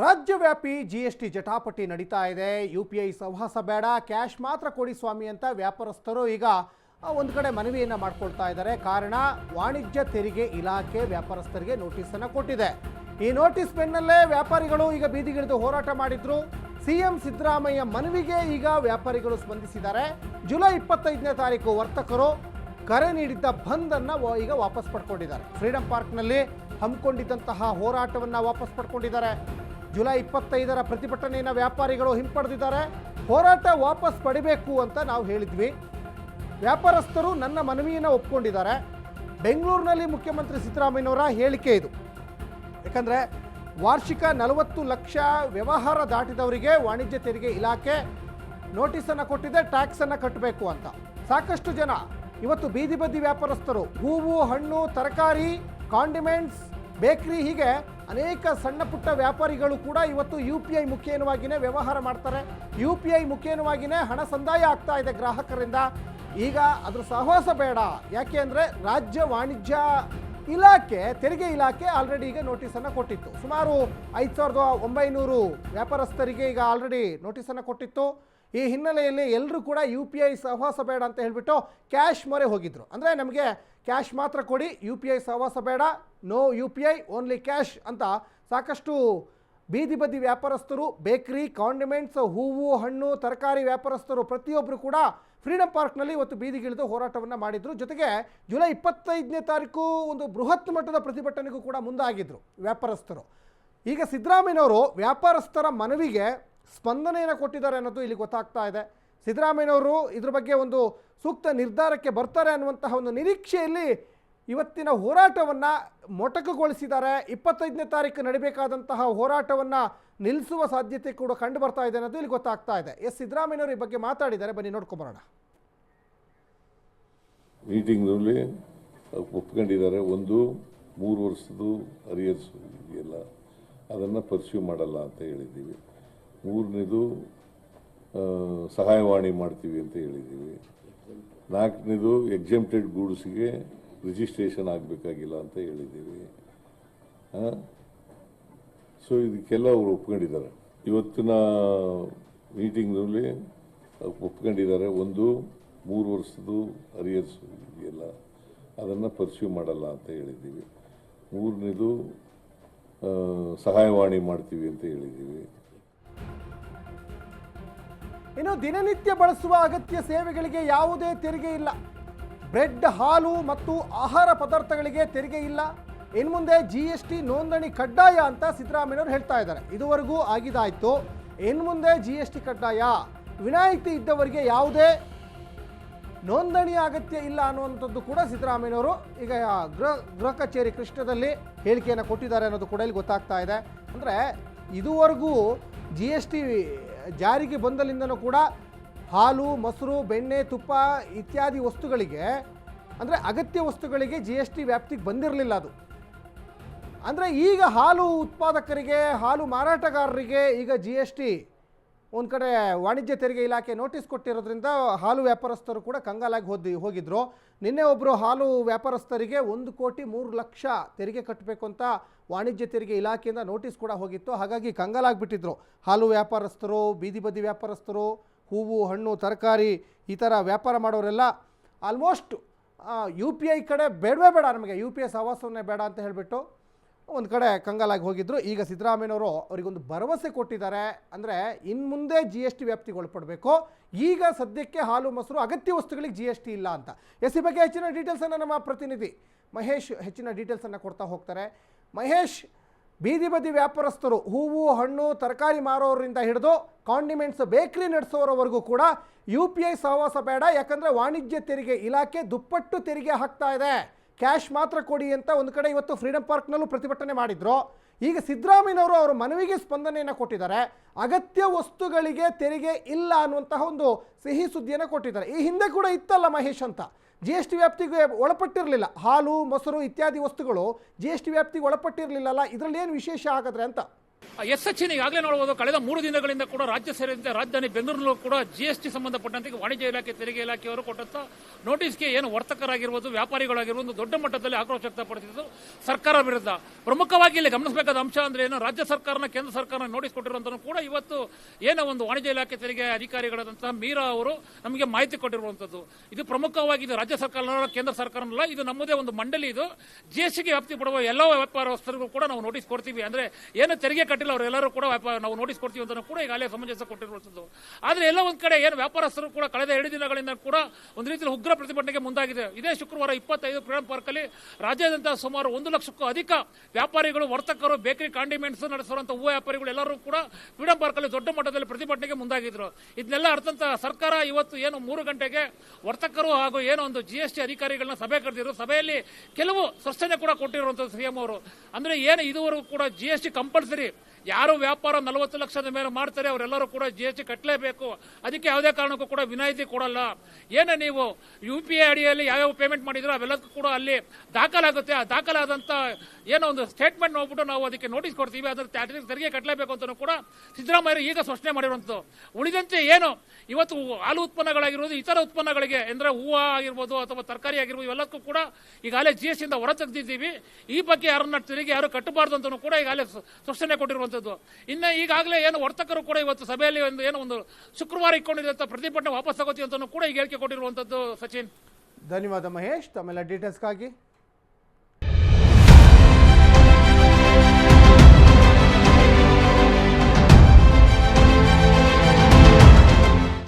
ರಾಜ್ಯವ್ಯಾಪಿ ಜಿಎಸ್ಟಿ ಜಟಾಪಟಿ ನಡೀತಾ ಇದೆ. ಯುಪಿಐ ಸಹವಾಸ ಬೇಡ, ಕ್ಯಾಶ್ ಮಾತ್ರ ಕೊಡಿ ಸ್ವಾಮಿ ಅಂತ ವ್ಯಾಪಾರಸ್ಥರು ಈಗ ಒಂದು ಕಡೆ ಮನವಿಯನ್ನು ಮಾಡ್ಕೊಳ್ತಾ ಇದ್ದಾರೆ. ಕಾರಣ ವಾಣಿಜ್ಯ ತೆರಿಗೆ ಇಲಾಖೆ ವ್ಯಾಪಾರಸ್ಥರಿಗೆ ನೋಟಿಸನ್ನು ಕೊಟ್ಟಿದೆ. ಈ ನೋಟಿಸ್ ಬೆನ್ನಲ್ಲೇ ವ್ಯಾಪಾರಿಗಳು ಈಗ ಬೀದಿಗಿಳಿದು ಹೋರಾಟ ಮಾಡಿದ್ರು. ಸಿಎಂ ಸಿದ್ದರಾಮಯ್ಯ ಮನವಿಗೆ ಈಗ ವ್ಯಾಪಾರಿಗಳು ಸ್ಪಂದಿಸಿದ್ದಾರೆ. ಜುಲೈ 25ನೇ ತಾರೀಕು ವರ್ತಕರು ಕರೆ ನೀಡಿದ್ದ ಬಂದನ್ನು ಈಗ ವಾಪಸ್ ಪಡ್ಕೊಂಡಿದ್ದಾರೆ. ಫ್ರೀಡಂ ಪಾರ್ಕ್ನಲ್ಲಿ ಹಮ್ಮಿಕೊಂಡಿದ್ದಂತಹ ಹೋರಾಟವನ್ನು ವಾಪಸ್ ಪಡ್ಕೊಂಡಿದ್ದಾರೆ. ಜುಲೈ 25ರ ಪ್ರತಿಭಟನೆಯನ್ನು ವ್ಯಾಪಾರಿಗಳು ಹಿಂಪಡೆದಿದ್ದಾರೆ. ಹೋರಾಟ ವಾಪಸ್ ಪಡಿಬೇಕು ಅಂತ ನಾವು ಹೇಳಿದ್ವಿ. ವ್ಯಾಪಾರಸ್ಥರು ನನ್ನ ಮನವಿಯನ್ನು ಒಪ್ಕೊಂಡಿದ್ದಾರೆ. ಬೆಂಗಳೂರಿನಲ್ಲಿ ಮುಖ್ಯಮಂತ್ರಿ ಸಿದ್ದರಾಮಯ್ಯನವರ ಹೇಳಿಕೆ ಇದು. ಯಾಕಂದರೆ ವಾರ್ಷಿಕ 40 ಲಕ್ಷ ವ್ಯವಹಾರ ದಾಟಿದವರಿಗೆ ವಾಣಿಜ್ಯ ತೆರಿಗೆ ಇಲಾಖೆ ನೋಟಿಸನ್ನು ಕೊಟ್ಟಿದೆ, ಟ್ಯಾಕ್ಸನ್ನು ಕಟ್ಟಬೇಕು ಅಂತ. ಸಾಕಷ್ಟು ಜನ ಇವತ್ತು ಬೀದಿ ಬದಿ ವ್ಯಾಪಾರಸ್ಥರು, ಹೂವು, ಹಣ್ಣು, ತರಕಾರಿ, ಕಾಂಡಿಮೆಂಟ್ಸ್, ಬೇಕ್ರಿ, ಹೀಗೆ ಅನೇಕ ಸಣ್ಣ ಪುಟ್ಟ ವ್ಯಾಪಾರಿಗಳು ಕೂಡ ಇವತ್ತು UPI ಮುಖೇನವಾಗಿಯೇ ವ್ಯವಹಾರ ಮಾಡ್ತಾರೆ. UPI ಮುಖೇನವಾಗಿಯೇ ಹಣ ಸಂದಾಯ ಆಗ್ತಾ ಇದೆ ಗ್ರಾಹಕರಿಂದ. ಈಗ ಅದ್ರ ಸಹವಾಸ ಬೇಡ. ಯಾಕೆ ಅಂದರೆ ರಾಜ್ಯ ವಾಣಿಜ್ಯ ಇಲಾಖೆ, ತೆರಿಗೆ ಇಲಾಖೆ ಆಲ್ರೆಡಿ ಈಗ ನೋಟಿಸನ್ನು ಕೊಟ್ಟಿತ್ತು. ಸುಮಾರು 5900 ವ್ಯಾಪಾರಸ್ಥರಿಗೆ ಈಗ ಆಲ್ರೆಡಿ ನೋಟಿಸನ್ನು ಕೊಟ್ಟಿತ್ತು. ಈ ಹಿನ್ನೆಲೆಯಲ್ಲಿ ಎಲ್ಲರೂ ಕೂಡ UPI ಸಹವಾಸ ಬೇಡ ಅಂತ ಹೇಳಿಬಿಟ್ಟು ಕ್ಯಾಶ್ ಮೊರೆ ಹೋಗಿದ್ರು. ಅಂದರೆ ನಮಗೆ ಕ್ಯಾಶ್ ಮಾತ್ರ ಕೊಡಿ, UPI ಸಹವಾಸ ಬೇಡ, ನೋ UPI ಓನ್ಲಿ ಕ್ಯಾಶ್ ಅಂತ ಸಾಕಷ್ಟು ಬೀದಿ ಬದಿ ವ್ಯಾಪಾರಸ್ಥರು, ಬೇಕ್ರಿ, ಕಾಂಡಿಮೆಂಟ್ಸ್, ಹೂವು, ಹಣ್ಣು, ತರಕಾರಿ ವ್ಯಾಪಾರಸ್ಥರು ಪ್ರತಿಯೊಬ್ಬರು ಕೂಡ ಫ್ರೀಡಂ ಪಾರ್ಕ್ನಲ್ಲಿ ಇವತ್ತು ಬೀದಿಗಿಳಿದು ಹೋರಾಟವನ್ನು ಮಾಡಿದರು. ಜೊತೆಗೆ ಜುಲೈ 25ನೇ ತಾರೀಕು ಒಂದು ಬೃಹತ್ ಮಟ್ಟದ ಪ್ರತಿಭಟನೆಗೂ ಕೂಡ ಮುಂದಾಗಿದ್ದರು ವ್ಯಾಪಾರಸ್ಥರು. ಈಗ ಸಿದ್ದರಾಮಯ್ಯನವರು ವ್ಯಾಪಾರಸ್ಥರ ಮನವಿಗೆ ಸ್ಪಂದನೆಯನ್ನು ಕೊಟ್ಟಿದ್ದಾರೆ ಅನ್ನೋದು ಇಲ್ಲಿ ಗೊತ್ತಾಗ್ತಾ ಇದೆ. ಸಿದ್ದರಾಮಯ್ಯನವರು ಇದ್ರ ಬಗ್ಗೆ ಒಂದು ಸೂಕ್ತ ನಿರ್ಧಾರಕ್ಕೆ ಬರ್ತಾರೆ ಅನ್ನುವಂತಹ ಒಂದು ನಿರೀಕ್ಷೆಯಲ್ಲಿ ಇವತ್ತಿನ ಹೋರಾಟವನ್ನು ಮೊಟಕುಗೊಳಿಸಿದ್ದಾರೆ. 25ನೇ ತಾರೀಕು ನಡೀಬೇಕಾದಂತಹ ಹೋರಾಟವನ್ನು ನಿಲ್ಲಿಸುವ ಸಾಧ್ಯತೆ ಕೂಡ ಕಂಡು ಬರ್ತಾ ಇದೆ ಅನ್ನೋದು ಇಲ್ಲಿ ಗೊತ್ತಾಗ್ತಾ ಇದೆ. ಸಿದ್ದರಾಮಯ್ಯನವರು ಈ ಬಗ್ಗೆ ಮಾತಾಡಿದ್ದಾರೆ, ಬನ್ನಿ ನೋಡ್ಕೊಂಬರೋಣ. ಮೀಟಿಂಗ್ನಲ್ಲಿ ಒಪ್ಕೊಂಡಿದ್ದಾರೆ. 3 ವರ್ಷದ್ದು ಅರಿಯರ್ಸ್ ಎಲ್ಲ ಅದನ್ನು ಪರ್ಸ್ಯೂ ಮಾಡಲ್ಲ ಅಂತ ಹೇಳಿದ್ದೀವಿ. 3ನೇದು ಸಹಾಯವಾಣಿ ಮಾಡ್ತೀವಿ ಅಂತ ಹೇಳಿದ್ದೀವಿ. 4ನೇದು ಎಕ್ಸೆಂಪ್ಟೆಡ್ ಗೂಡ್ಸ್ಗೆ ರಿಜಿಸ್ಟ್ರೇಷನ್ ಆಗಬೇಕಾಗಿಲ್ಲ ಅಂತ ಹೇಳಿದ್ದೀವಿ. ಸೊ ಇದಕ್ಕೆಲ್ಲ ಅವರು ಒಪ್ಕೊಂಡಿದ್ದಾರೆ. ಇವತ್ತಿನ ಮೀಟಿಂಗ್ನಲ್ಲಿ ಒಪ್ಕೊಂಡಿದ್ದಾರೆ. 3 ವರ್ಷದ್ದು ಅರಿಯರ್ಸ್ ಎಲ್ಲ ಅದನ್ನು ಪರ್ಸ್ಯೂ ಮಾಡಲ್ಲ ಅಂತ ಹೇಳಿದ್ದೀವಿ. 3ನೇದು ಸಹಾಯವಾಣಿ ಮಾಡ್ತೀವಿ ಅಂತ ಹೇಳಿದ್ದೀವಿ. ಇನ್ನು ದಿನನಿತ್ಯ ಬಳಸುವ ಅಗತ್ಯ ಸೇವೆಗಳಿಗೆ ಯಾವುದೇ ತೆರಿಗೆ ಇಲ್ಲ. ಬ್ರೆಡ್, ಹಾಲು ಮತ್ತು ಆಹಾರ ಪದಾರ್ಥಗಳಿಗೆ ತೆರಿಗೆ ಇಲ್ಲ. ಇನ್ನು ಮುಂದೆ GST ನೋಂದಣಿ ಕಡ್ಡಾಯ ಅಂತ ಸಿದ್ದರಾಮಯ್ಯನವರು ಹೇಳ್ತಾ ಇದ್ದಾರೆ. ಇದುವರೆಗೂ ಆಗಿದಾಯಿತು, ಇನ್ನು ಮುಂದೆ GST ಕಡ್ಡಾಯ. ವಿನಾಯಿತಿ ಇದ್ದವರಿಗೆ ಯಾವುದೇ ನೋಂದಣಿ ಅಗತ್ಯ ಇಲ್ಲ ಅನ್ನುವಂಥದ್ದು ಕೂಡ ಸಿದ್ದರಾಮಯ್ಯನವರು ಈಗ ಗೃಹ ಕಚೇರಿ ಕೃಷ್ಣದಲ್ಲಿ ಹೇಳಿಕೆಯನ್ನು ಕೊಟ್ಟಿದ್ದಾರೆ ಅನ್ನೋದು ಕೂಡ ಇಲ್ಲಿ ಗೊತ್ತಾಗ್ತಾ ಇದೆ. ಅಂದರೆ ಇದುವರೆಗೂ GST ಜಾರಿಗೆ ಬಂದಲಿಂದನೂ ಕೂಡ ಹಾಲು, ಮೊಸರು, ಬೆಣ್ಣೆ, ತುಪ್ಪ ಇತ್ಯಾದಿ ವಸ್ತುಗಳಿಗೆ, ಅಂದರೆ ಅಗತ್ಯ ವಸ್ತುಗಳಿಗೆ GST ವ್ಯಾಪ್ತಿಗೆ ಬಂದಿರಲಿಲ್ಲ ಅದು. ಅಂದರೆ ಈಗ ಹಾಲು ಉತ್ಪಾದಕರಿಗೆ, ಹಾಲು ಮಾರಾಟಗಾರರಿಗೆ ಈಗ GST ಒಂದು ಕಡೆ ವಾಣಿಜ್ಯ ತೆರಿಗೆ ಇಲಾಖೆ ನೋಟಿಸ್ ಕೊಟ್ಟಿರೋದ್ರಿಂದ ಹಾಲು ವ್ಯಾಪಾರಸ್ಥರು ಕೂಡ ಕಂಗಾಲಾಗಿ ಹೋಗಿದ್ರು. ನಿನ್ನೆ ಒಬ್ಬರು ಹಾಲು ವ್ಯಾಪಾರಸ್ಥರಿಗೆ 1,03,00,000 ತೆರಿಗೆ ಕಟ್ಟಬೇಕು ಅಂತ ವಾಣಿಜ್ಯ ತೆರಿಗೆ ಇಲಾಖೆಯಿಂದ ನೋಟಿಸ್ ಕೂಡ ಹೋಗಿತ್ತು. ಹಾಗಾಗಿ ಕಂಗಾಲಾಗಿಬಿಟ್ಟಿದ್ರು ಹಾಲು ವ್ಯಾಪಾರಸ್ಥರು, ಬೀದಿ ಬದಿ ವ್ಯಾಪಾರಸ್ಥರು, ಹೂವು, ಹಣ್ಣು, ತರಕಾರಿ ಈ ಥರ ವ್ಯಾಪಾರ ಮಾಡೋರೆಲ್ಲ ಆಲ್ಮೋಸ್ಟ್ UPI ಕಡೆ ಬೇಡವೇ ಬೇಡ, ನಮಗೆ UPI ಸಹವಾಸವನ್ನೇ ಬೇಡ ಅಂತ ಹೇಳಿಬಿಟ್ಟು ಒಂದು ಕಡೆ ಕಂಗಾಲಾಗಿ ಹೋಗಿದ್ರು. ಈಗ ಸಿದ್ದರಾಮಯ್ಯನವರು ಅವರಿಗೊಂದು ಭರವಸೆ ಕೊಟ್ಟಿದ್ದಾರೆ. ಅಂದರೆ ಇನ್ನು ಮುಂದೆ GST ವ್ಯಾಪ್ತಿಗೆ ಒಳಪಡಬೇಕು. ಈಗ ಸದ್ಯಕ್ಕೆ ಹಾಲು, ಮೊಸರು, ಅಗತ್ಯ ವಸ್ತುಗಳಿಗೆ GST ಇಲ್ಲ ಅಂತ. ಈ ಬಗ್ಗೆ ಹೆಚ್ಚಿನ ಡೀಟೇಲ್ಸನ್ನು ನಮ್ಮ ಪ್ರತಿನಿಧಿ ಮಹೇಶ್ ಹೆಚ್ಚಿನ ಡೀಟೇಲ್ಸನ್ನು ಕೊಡ್ತಾ ಹೋಗ್ತಾರೆ. ಮಹೇಶ್, ಬೀದಿ ಬದಿ ವ್ಯಾಪಾರಸ್ಥರು, ಹೂವು, ಹಣ್ಣು, ತರಕಾರಿ ಮಾರೋರಿಂದ ಹಿಡಿದು ಕಾಂಡಿಮೆಂಟ್ಸ್, ಬೇಕ್ರಿ ನಡೆಸೋರವರೆಗೂ ಕೂಡ UPI ಸಹವಾಸ ಬೇಡ. ಯಾಕಂದರೆ ವಾಣಿಜ್ಯ ತೆರಿಗೆ ಇಲಾಖೆ ದುಪ್ಪಟ್ಟು ತೆರಿಗೆ ಹಾಕ್ತಾ ಇದೆ, ಕ್ಯಾಶ್ ಮಾತ್ರ ಕೊಡಿ ಅಂತ ಒಂದು ಕಡೆ ಇವತ್ತು ಫ್ರೀಡಂ ಪಾರ್ಕ್ನಲ್ಲೂ ಪ್ರತಿಭಟನೆ ಮಾಡಿದ್ರು. ಈಗ ಸಿದ್ದರಾಮಯ್ಯನವರು ಅವರ ಮನವಿಗೆ ಸ್ಪಂದನೆಯನ್ನು ಕೊಟ್ಟಿದ್ದಾರೆ. ಅಗತ್ಯ ವಸ್ತುಗಳಿಗೆ ತೆರಿಗೆ ಇಲ್ಲ ಅನ್ನುವಂತಹ ಒಂದು ಸಿಹಿ ಸುದ್ದಿಯನ್ನು ಕೊಟ್ಟಿದ್ದಾರೆ. ಈ ಹಿಂದೆ ಕೂಡ ಇತ್ತಲ್ಲ ಮಹೇಶ್ ಅಂತ, GST ವ್ಯಾಪ್ತಿಗೆ ಒಳಪಟ್ಟಿರಲಿಲ್ಲ. ಹಾಲು, ಮೊಸರು ಇತ್ಯಾದಿ ವಸ್ತುಗಳು GST ವ್ಯಾಪ್ತಿಗೆ ಒಳಪಟ್ಟಿರಲಿಲ್ಲಲ್ಲ, ಇದರಲ್ಲಿ ಏನು ವಿಶೇಷ ಹಾಗಾದ್ರೆ ಅಂತ? ಎಸ್ ಸಚಿನ್ ಈಗಾಗಲೇ ನೋಡಬಹುದು, ಕಳೆದ 3 ದಿನಗಳಿಂದ ಕೂಡ ರಾಜ್ಯ ಸೇರಿದಂತೆ ರಾಜಧಾನಿ ಬೆಂಗಳೂರಿನಲ್ಲೂ ಕೂಡ ಜಿಎಸ್ಟಿ ಸಂಬಂಧಪಟ್ಟಂತೆ ವಾಣಿಜ್ಯ ಇಲಾಖೆ, ತೆರಿಗೆ ಇಲಾಖೆಯವರು ಕೊಟ್ಟಂತ ನೋಟಿಸ್ಗೆ ಏನು ವರ್ತಕರಾಗಿರ್ಬೋದು, ವ್ಯಾಪಾರಿಗಳಾಗಿರ್ಬೋದು ದೊಡ್ಡ ಮಟ್ಟದಲ್ಲಿ ಆಕ್ರೋಶ ವ್ಯಕ್ತಪಡಿಸಿದ್ದು ಸರ್ಕಾರ ವಿರುದ್ಧ. ಪ್ರಮುಖವಾಗಿ ಇಲ್ಲಿ ಗಮನಿಸಬೇಕಾದ ಅಂಶ ಅಂದ್ರೆ ಏನು, ರಾಜ್ಯ ಸರ್ಕಾರನ ಕೇಂದ್ರ ಸರ್ಕಾರ ನೋಟಿಸ್ ಕೊಟ್ಟಿರುವಂತೂ ಕೂಡ ಇವತ್ತು ಏನೋ ಒಂದು ವಾಣಿಜ್ಯ ಇಲಾಖೆ, ತೆರಿಗೆ ಅಧಿಕಾರಿಗಳಾದಂತಹ ಮೀರಾ ಅವರು ನಮಗೆ ಮಾಹಿತಿ ಕೊಟ್ಟಿರುವಂತದ್ದು. ಇದು ಪ್ರಮುಖವಾಗಿ ಇದು ರಾಜ್ಯ ಸರ್ಕಾರ, ಕೇಂದ್ರ ಸರ್ಕಾರನಲ್ಲ, ಇದು ನಮ್ಮದೇ ಒಂದು ಮಂಡಳಿ. ಇದು ಜಿಎಸ್ಟಿಗೆ ವ್ಯಾಪ್ತಿ ಪಡುವ ಎಲ್ಲ ವ್ಯಾಪಾರಸ್ಥರಿಗೂ ಕೂಡ ನಾವು ನೋಟಿಸ್ ಕೊಡ್ತೀವಿ. ಅಂದ್ರೆ ಏನು ತೆರಿಗೆ ಕಟ್ಟಿಲ್ಲ ಅವರೆಲ್ಲರೂ ಕೂಡ ನಾವು ನೋಟಿಸ್ ಕೊಡ್ತೀವಿ ಅಂತ ಕೂಡ ಈಗಾಗಲೇ ಸಮಂಜಸ ಕೊಟ್ಟಿರುವಂತದ್ದು. ಆದ್ರೆ ಎಲ್ಲ ಒಂದ್ ಕಡೆ ಏನು ವ್ಯಾಪಾರಸ್ಥರು ಕೂಡ ಕಳೆದ 2 ದಿನಗಳಿಂದ ಕೂಡ ಒಂದು ರೀತಿಯಲ್ಲಿ ಉಗ್ರ ಪ್ರತಿಭಟನೆಗೆ ಮುಂದಾಗಿದೆ. ಇದೇ ಶುಕ್ರವಾರ 25 ಫ್ರೀಡಂ ಪಾರ್ಕ್ ಅಲ್ಲಿ ರಾಜ್ಯಾದ್ಯಂತ ಸುಮಾರು 1 ಲಕ್ಷಕ್ಕೂ ಅಧಿಕ ವ್ಯಾಪಾರಿಗಳು, ವರ್ತಕರು, ಬೇಕರಿ, ಕಾಂಡಿಮೆಂಟ್ಸ್ ನಡೆಸುವಂತಹ ಹೂವು ವ್ಯಾಪಾರಿಗಳು ಎಲ್ಲರೂ ಕೂಡ ಫ್ರೀಡಂ ಪಾರ್ಕ್ ಅಲ್ಲಿ ದೊಡ್ಡ ಮಟ್ಟದಲ್ಲಿ ಪ್ರತಿಭಟನೆಗೆ ಮುಂದಾಗಿದ್ರು. ಇದನ್ನೆಲ್ಲ ಅರ್ಥಂತ ಸರ್ಕಾರ ಇವತ್ತು ಏನು 3 ಗಂಟೆಗೆ ವರ್ತಕರು ಹಾಗೂ ಏನೋ ಒಂದು ಜಿಎಸ್ಟಿ ಅಧಿಕಾರಿಗಳನ್ನ ಸಭೆ ಕರೆದಿದ್ರು. ಸಭೆಯಲ್ಲಿ ಕೆಲವು ಸ್ಪಷ್ಟನೆ ಕೂಡ ಕೊಟ್ಟಿರುವಂತದ್ದು ಸಿಎಂ ಅವರು. ಅಂದ್ರೆ ಏನು ಇದುವರೆಗೂ ಕೂಡ ಜಿಎಸ್ಟಿ ಕಂಪಲ್ಸರಿ, ಯಾರು ವ್ಯಾಪಾರ 40 ಲಕ್ಷದ ಮೇಲೆ ಮಾಡ್ತಾರೆ ಅವರೆಲ್ಲರೂ ಕೂಡ ಜಿಎಸ್ಟಿ ಕಟ್ಟಲೇಬೇಕು. ಅದಕ್ಕೆ ಯಾವುದೇ ಕಾರಣಕ್ಕೂ ಕೂಡ ವಿನಾಯಿತಿ ಕೊಡಲ್ಲ. ಏನೇ ನೀವು UPI ಅಡಿಯಲ್ಲಿ ಯಾವ್ಯಾವ ಪೇಮೆಂಟ್ ಮಾಡಿದ್ರು ಅವೆಲ್ಲಕ್ಕೂ ಕೂಡ ಅಲ್ಲಿ ದಾಖಲಾಗುತ್ತೆ. ಆ ದಾಖಲಾದಂತ ಏನೋ ಒಂದು ಸ್ಟೇಟ್ಮೆಂಟ್ ನೋಡ್ಬಿಟ್ಟು ನಾವು ಅದಕ್ಕೆ ನೋಟಿಸ್ ಕೊಡ್ತೀವಿ, ಅದರ ತೆರಿಗೆ ಕಟ್ಟಲೇಬೇಕು ಅಂತ ಕೂಡ ಸಿದ್ದರಾಮಯ್ಯ ಈಗ ಸ್ಪಷ್ಟನೆ ಮಾಡಿರುವಂತದ್ದು. ಉಳಿದಂತೆ ಏನು ಇವತ್ತು ಹಾಲು ಉತ್ಪನ್ನಗಳಾಗಿರ್ಬೋದು, ಇತರ ಉತ್ಪನ್ನಗಳಿಗೆ ಅಂದ್ರೆ ಹೂವು ಆಗಿರ್ಬೋದು ಅಥವಾ ತರಕಾರಿ ಆಗಿರ್ಬೋದು ಇವೆಲ್ಲಕ್ಕೂ ಕೂಡ ಈಗಾಗಲೇ ಜಿಎಸ್ಟಿಯಿಂದ ಹೊರ ತೆಗೆದಿದ್ದೀವಿ. ಈ ಬಗ್ಗೆ ಯಾರನ್ನ ತೆರಿಗೆ ಯಾರು ಕಟ್ಟಬಾರ್ದು ಅಂತ ಕೂಡ ಈಗಾಗಲೇ ಸ್ಪಷ್ಟನೆ ಕೊಟ್ಟಿರುವಂತದ್ದು. ಇನ್ನು ಈಗಾಗಲೇ ಏನು ವರ್ತಕರು ಕೂಡ ಇವತ್ತು ಸಭೆಯಲ್ಲಿ ಒಂದು ಶುಕ್ರವಾರ ಇಟ್ಕೊಂಡಿದ್ದಂತ ಪ್ರತಿಭಟನೆ ವಾಪಸ್ ತಗೋತೀವಿ ಅಂತ ಕೂಡ ಈಗ ಹೇಳಿಕೆ ಕೊಟ್ಟಿರುವಂತದ್ದು. ಸಚಿನ್, ಧನ್ಯವಾದ ಮಹೇಶ್ ತಮ್ಮೆಲ್ಲ ಡೀಟೇಲ್ಸ್ಗಾಗಿ.